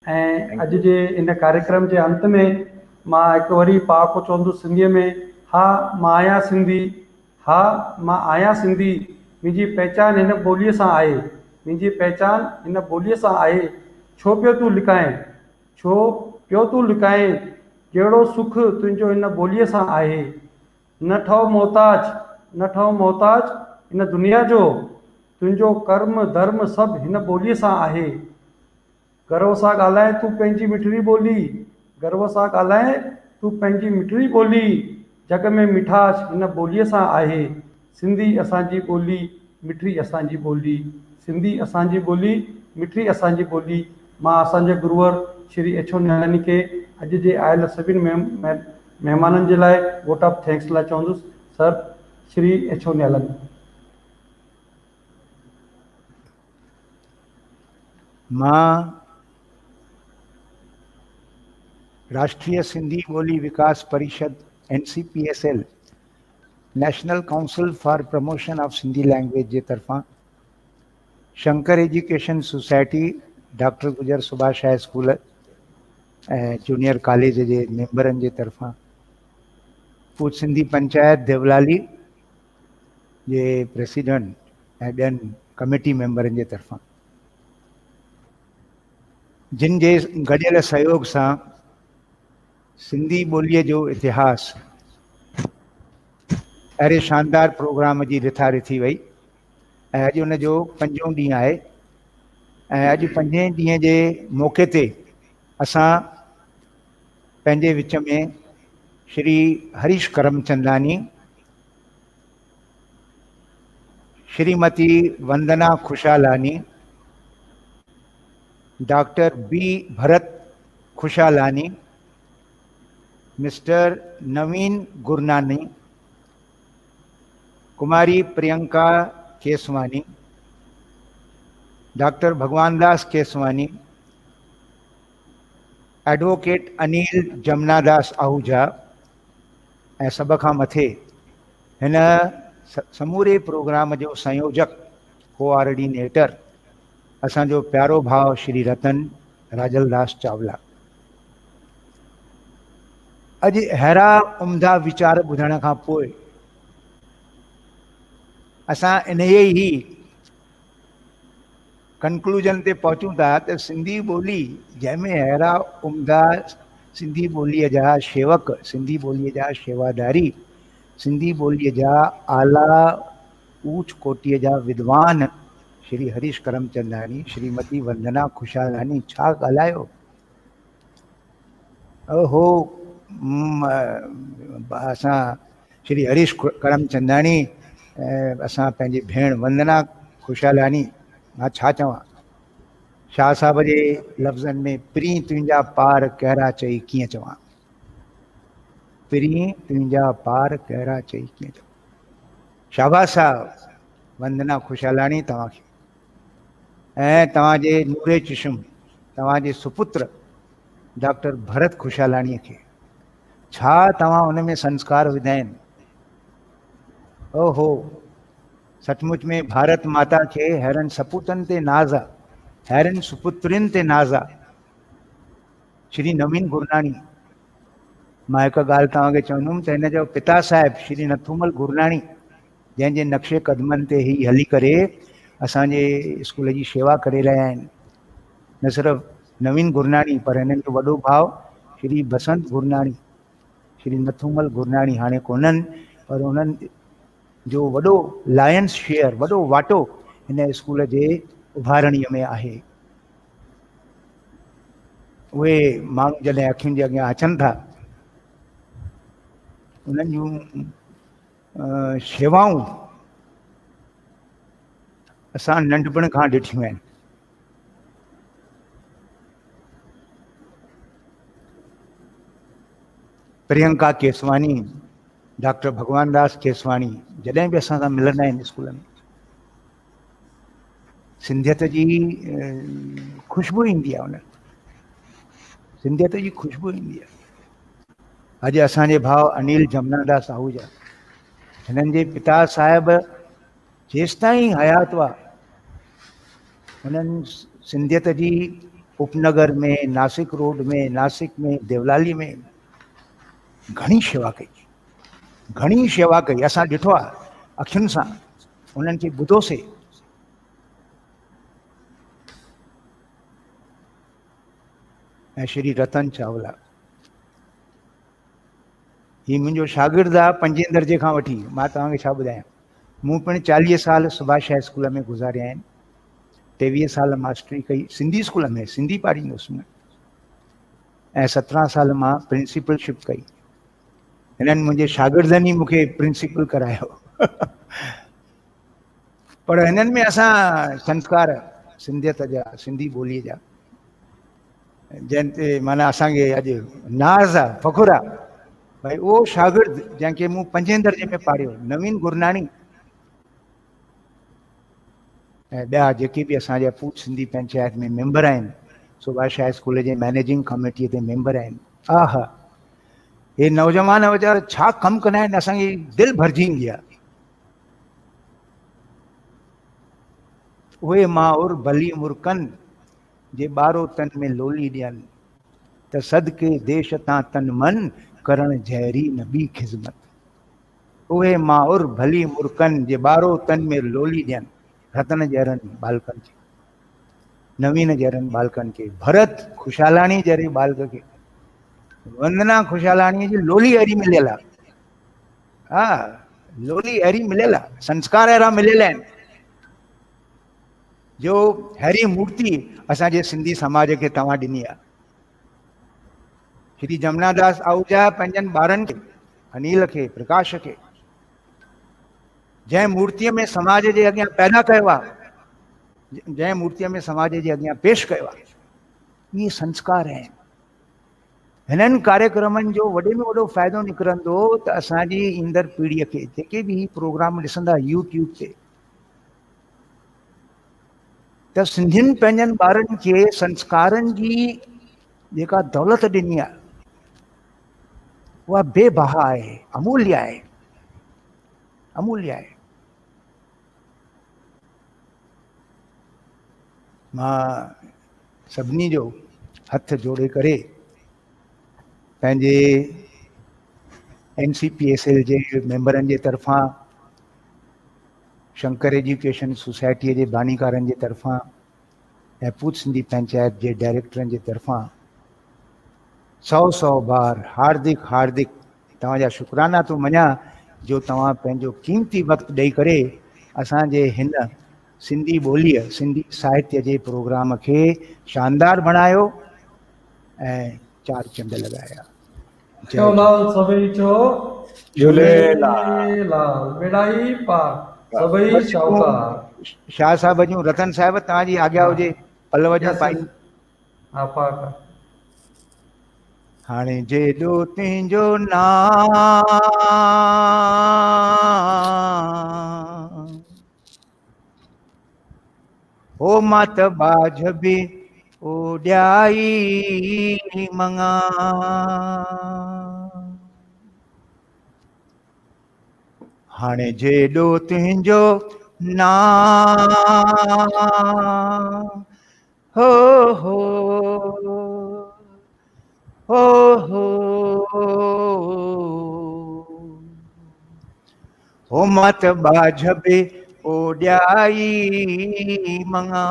ऐं अॼु जे इन कार्यक्रम जे अंत में मां हिकु वरी पहाको चवंदुसि सिंधीअ में, हा मां आहियां सिंधी, हा मां आहियां सिंधी, मुंहिंजी पहचान हिन ॿोलीअ सां आहे, मुंहिंजी पहचान हिन ॿोलीअ सां आहे। छो पियो तूं लिकाएं, छो पियो तूं लिकाएं, कहिड़ो सुख तुंहिंजो हिन ॿोलीअ सां आहे। न ठहो मोहताज, न ठहो मोहताज हिन दुनिया जो, तुंहिंजो कर्म धर्म सभु हिन ॿोलीअ सां आहे। गर्व सां ॻाल्हाए तूं पंहिंजी मिठड़ी ॿोली, गर्व सां ॻाल्हाए तूं पंहिंजी मिठड़ी ॿोली, जग में मिठास हिन ॿोलीअ सां आहे। सिंधी असांजी ॿोली, मिठड़ी असांजी ॿोली, सिंधी असांजी ॿोली, मिठड़ी असांजी ॿोली। मां असांजे गुरूअर श्री एच ओ नियानी खे अॼु जे आयल सभिनी महिमाननि जे लाइ वोट ऑफ थैंक्स लाइ चवंदुसि, sir Shri H O Niyani. मां Rashtriya Sindhi Boli Vikas Parishad NCPSL national council for promotion of Sindhi language जे तरफ़ां Shankar education society doctor Gujar Subhash high school ऐं जूनियर कॉलेज जे मेंबरनि जे तरफ़ां पूज सिंधी पंचायत देवलाली जे प्रेसिडेंट ऐं ॿियनि कमेटी मेंबरनि जे तरफ़ां जिन जे गॾियल सहयोग सां सिंधी ॿोलीअ जो इतिहास अहिड़े शानदार प्रोग्राम जी रिथा रिथी वई ऐं अॼु उनजो 5हों ॾींहुं आहे। ऐं अॼु 5हें ॾींहं जे मौक़े ते असां पंहिंजे विच में Shri Harish Karamchandani, Shrimati Vandana Khushalani, doctor B Bharat Khushalani, mister Naveen Gurnani, Kumari Priyanka Keswani, doctor Bhagwan Das Keswani, advocate Anil Jamnadas Ahuja ऐं सभ खां मथे हिन समूरे प्रोग्राम जो संयोजक कोऑर्डिनेटर असांजो प्यारो भाउ श्री रतन राजलदास चावला। अॼु अहिड़ा उम्दा वीचार ॿुधण खां पोइ असां इन ई कंक्लूजन ते पहुचूं था त सिंधी ॿोली जंहिंमें अहिड़ा उम्दा सिंधी ॿोलीअ जा शेवक, सिंधी ॿोलीअ जा शेवादारी, सिंधी ॿोलीअ जा आला ऊच कोटीअ जा विद्वान श्री हरीश करमचंदानी, श्रीमती वंदना खुशालानी छा ॻाल्हायो। ओहो असां श्री हरीश करमचंदानी असां पंहिंजी भेण वंदना खुशालानी, मां छा चवां, शाह साहब जे लफ़्ज़नि में प्री तुंहिंजा पार कहिड़ा चई कीअं चवां, प्री तुंहिंजा पार कहिड़ा चई कीअं चवां। शाबाश साहब वंदना खुशालानी तव्हांखे ऐं तव्हांजे नूरे चश्म तव्हांजे सुपुत्र डॉक्टर भरत खुशालानीअ खे छा तव्हां हुन में संस्कार विधा आहिनि। ओहो सचमुच में भारत माता खे हैरन सपूतनि ते नाज़ आहे, हैरन सुपुत्रियुनि ते नाज़ आहे। श्री नवीन गुरनानी, मां हिकु ॻाल्हि तव्हांखे चवंदुमि त हिन जो पिता साहिब श्री नथूमल गुरनानी जंहिंजे नक्शे कदमनि ते ही हली करे असांजे स्कूल जी शेवा करे रहिया आहिनि। न सिर्फ़ु नवीन गुरनानी पर हिननि जो वॾो भाउ श्री बसंत गुरनानी, श्री नथूमल गुरनानी हाणे कोन्हनि पर उन्हनि जो वॾो लायंस शेयर, वॾो वाटो हिन स्कूल जे उभारणीअ में आहे। उहे माण्हू जॾहिं अखियुनि जे अॻियां अचनि था उन्हनि जूं शेवाऊं असां नंढपण खां ॾिठियूं आहिनि। प्रियंका केसवानी, डॉक्टर भगवान दास केसवानी जॾहिं बि असां सां मिलंदा आहिनि स्कूल में सिंधियत जी ख़ुशबू ईंदी आहे, उन्हनि सिंधियत जी ख़ुशबू ईंदी आहे। अॼु असांजे भाउ अनिल जमनादास आहूजा, हिननि जे पिता साहिब जेसिताईं हयात हुआ हुननि सिंधियत जी उपनगर में, नासिक रोड में, नासिक में, देवलाली में घणी शेवा कई, घणी शेवा कई। असां ॾिठो आहे अखियुनि सां, उन्हनि खे ॿुधोसीं। ऐं श्री रतन चावला ही मुंहिंजो शागिर्दु आहे 5 दर्जे खां वठी। मां तव्हांखे छा ॿुधायां, मूं पिणु 40 साल सुभाष हाई स्कूल में गुज़ारिया आहिनि, 23 साल मास्टरी कई सिंधी स्कूल में, सिंधी पाढ़ींदुसि मैं, ऐं 17 साल मां प्रिंसिपलशिप कई। हिननि मुंहिंजे शागिर्दनि ई मूंखे प्रिंसिपल करायो। पर हिननि में असां संस्कार सिंधियत जा, सिंधी ॿोलीअ जा, जंहिं ते माना असांखे अॼु नाज़ आहे, फ़ख़ुरु आहे भाई उहो शागिर्दु जंहिंखे मूं 5 दर्जे में पाढ़ियो, नवीन गुरनाणी, ऐं ॿिया जेके बि असांजा पूछ सिंधी पंचायत में मेंबर आहिनि, सुभाष हाई स्कूल जे मैनेजिंग कमेटीअ ते मेंबर आहिनि। आहा, हे नौजवान वीचारा छा कमु कंदा आहिनि, असांजी दिलि भरिजी ईंदी आहे। उहे माउर भली मुर्कनि जे ॿारो तन में लोली ॾियनि, त सदके देश तां तन मन करण जहरी नबी ख़िज़मत। उहे माउर भली मुर्कनि जे ॿारो तन में लोली ॾियनि, रतन जहिड़नि बालकनि खे, नवीन जहिड़नि बालकनि खे, भरत खुशालाणी जहिड़े बालक खे, वंदना खुशालाणी जी लोली अहिड़ी मिलियल आहे। हा, लोली अहिड़ी मिलियल आहे, संस्कार अहिड़ा मिलियल आहिनि जो अहिड़ी मूर्ति असांजे सिंधी समाज खे तव्हां ॾिनी आहे। श्री जमनादास आहूजा पंहिंजनि ॿारनि खे, अनिल खे, प्रकाश खे, जंहिं मूर्तिअ में समाज जे अॻियां पैदा कयो आहे, जंहिं मूर्तिअ में समाज जे अॻियां पेश कयो आहे, इहे संस्कार आहिनि। हिननि कार्यक्रमनि जो वॾे में वॾो फ़ाइदो निकिरंदो त असांजी ईंदड़ पीढ़ीअ खे, जेके बि प्रोग्राम ॾिसंदा यूट्यूब ते, त सिंधियुनि पंहिंजनि ॿारनि खे संस्कारनि जी जेका दौलत ॾिनी आहे उहा बेबहा आहे, अमूल्य आहे, अमूल्य आहे। मां सभिनी जो हथ जोड़े करे पंहिंजे NCPSL जे मेंबरनि जे तरफ़ां, शंकर एजुकेशन सोसाइटीअ जे बानीकारनि जे तरफ़ां ऐं पूछ सिंधी पंचायत जे डायरेक्टरनि जे तरफ़ां 100 बार हार्दिक हार्दिक तव्हांजा शुक्राना थो मञा, जो तव्हां पंहिंजो कीमती वक़्तु ॾेई करे असांजे हिन सिंधी ॿोलीअ, सिंधी साहित्य जे प्रोग्राम खे शानदार बणायो ऐं 4 चंड लॻाया। झूलेलाल सभई चओ झूलेलाल। बेड़ाई पार सभई शाहूकार। शाह साहब जूं, रतन साहिब तव्हांजी आज्ञा हुजे, पलव जूं पाई। हा पाक। हाणे जेॾो तुंहिंजो नाम ओ मात बाझ बि ओॾाई मङा, हाणे जेॾो तुंहिंजो नाम हो हो हो हो मत बाझ बि ओॾाई मङा,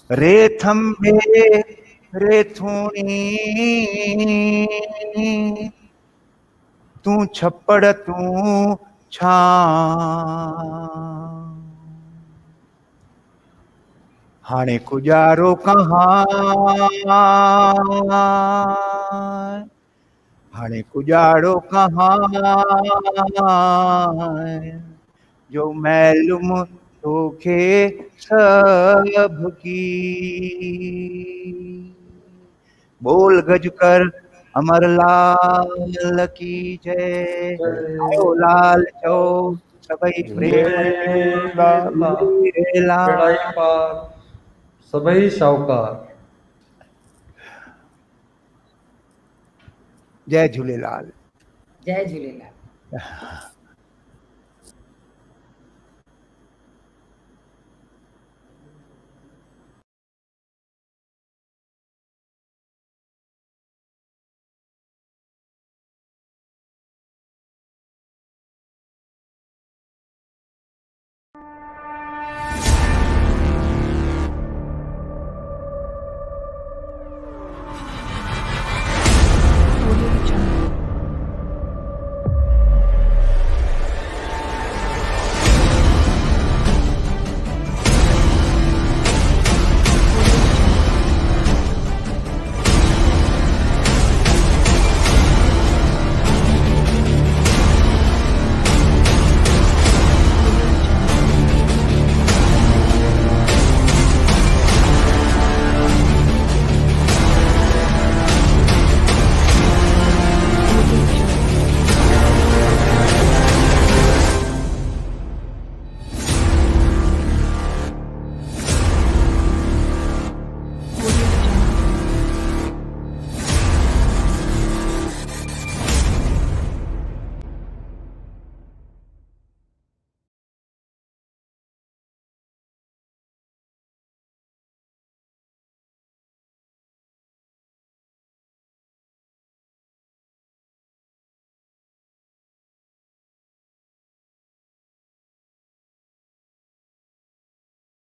रेथम बे रेथूणी तूं छप्पड़ तूं छा, हाणे गुजारो कहाँ, हाणे गुजारो कहाँ जो मैलूम तोखे सब की, बोल गज कर अमरलाल की जय। आयो लाल चो सभई प्रेम बेड़ाई पार सभई शाहूकार। जय झूलेलाल। जय झूलेलाल।